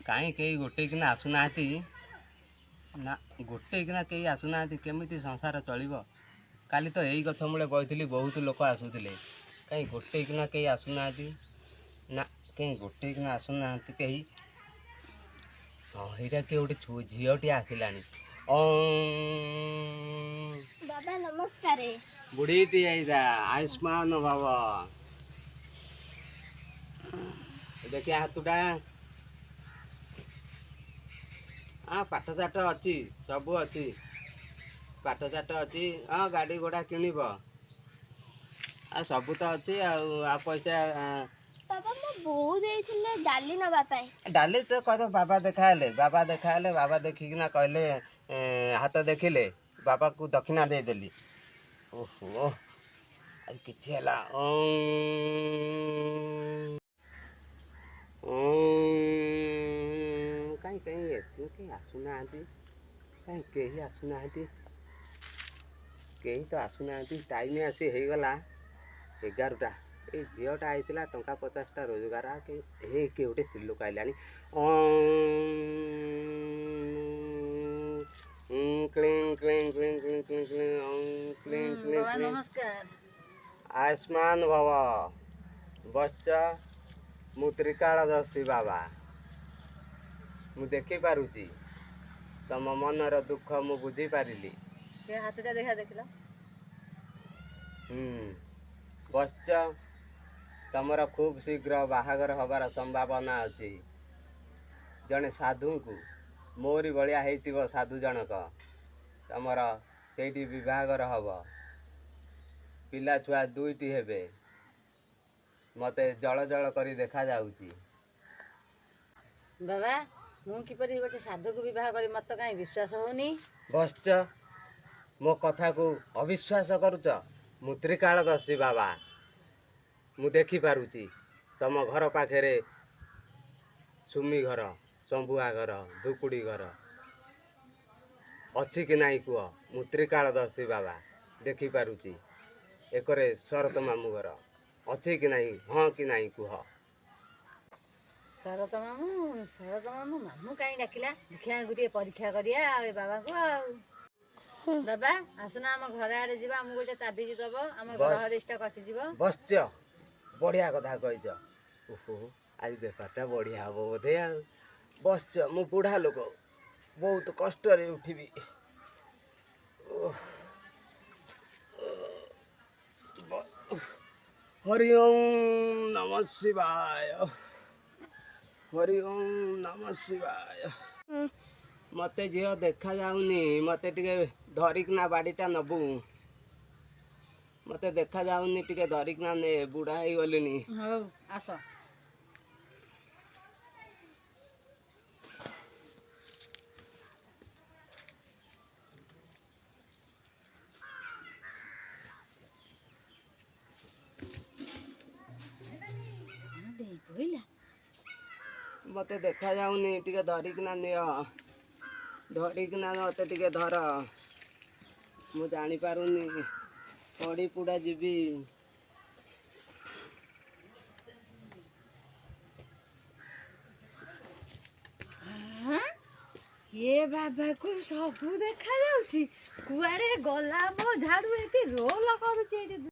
कहीं कई गोटे किना आसुना ना गोटे किना कई आसुना केमिति संसार चलिबो। काली तो यही गछ मूले बइथिली बहुत लोक आसुथिले कहीं गोटे किना कई आसुना ना कहीं गोटे किना आसुना कहीं। हाँ यहाँ किए गोटे झीटी आसिलानी। बाबा नमस्कार। बुढ़ीटी आईदा आयुष्मान भव। देखिए हाथुटा हाँ पाठ साठ अच्छी सबू अच्छी पाठ साठ अच्छी। हाँ गाड़ी घोड़ा किणव आ सबू तो अच्छी आ पैसा। बाबा मो बोऊ देइथिले डाली नबा पई। डाली तो कह बाबा देखाले बाबा देखिकिना कहले हाथ देखिले बाबा को दक्षिणा देदेली। ओहो आज किछि हला कहीं कहीं कहीं आसुना कहीं कहीं आसुना कहीं तो आसुना। टाइम आसी हो गला 11टा ये झीटा आईला टंका 50टा रोजगार किए गोटे स्त्री लोक आइलानी। आयुष्मान भव बच्च मु त्रिकालदर्शी बाबा मु देखी पारुची तम मनर दुख मु बुझी पारिली। हाथटा देखा देखला बच्च तमर खूब शीघ्र बाहागर हबार संभावना अच्छी। जड़े साधु को मोरी भलिया होइतिबो साधु जनक तमर सेठी विभागर हब पिला छुआ दुईटी हेबे मते जल जल करी देखा जाउची। बाबा मु किपरि गोटे साधु को विवाह करी मत कहीं विश्वास होनी। बसच मो कथा को अविश्वास करुच मु त्रिकालदर्शी बाबा मु देखी पारुची तम घर पाखे सुमी घर शंभुआ घर धुकुड़ी घर अच्छी कि नहीं कह मु त्रिकालदर्शी बाबा देखी पारुची। एकरे शरत मामू घर अच्छी कि नहीं हाँ कि नहीं कह। शरत मामू मामू कहीं डाकिला देखिया गोटे परीक्षा करिया बाबा को। बाबा आसुना आम घर आड़े जा आम गोटे ताबिज दब आम घर हरिष्ट कटिज। बसच बढ़िया कथा कहीच। ओहो आज बेपारटा बढ़िया हम बोधे आ बसच मु बुढ़ा लोक बहुत कष्ट उठिबी। हरि ओम नमः शिवाय हरि ओम नमः शिवाय। मते झील देखा जाऊनी मते टिके धरिकना बाड़ीटा नबू मते देखा जाऊनी टिके धरिकना ने बुढ़ा ही गलिनी। हौ आस मते देखा जाऊनी टिके धरिकना नियो धरिकना मते टिके धर मु जानी पारुनी पड़ी पुड़ा जीवी। ये बाबा को सबू देखा जाउची कुआड़े गला मो झाड़ू एटी रोल करूची।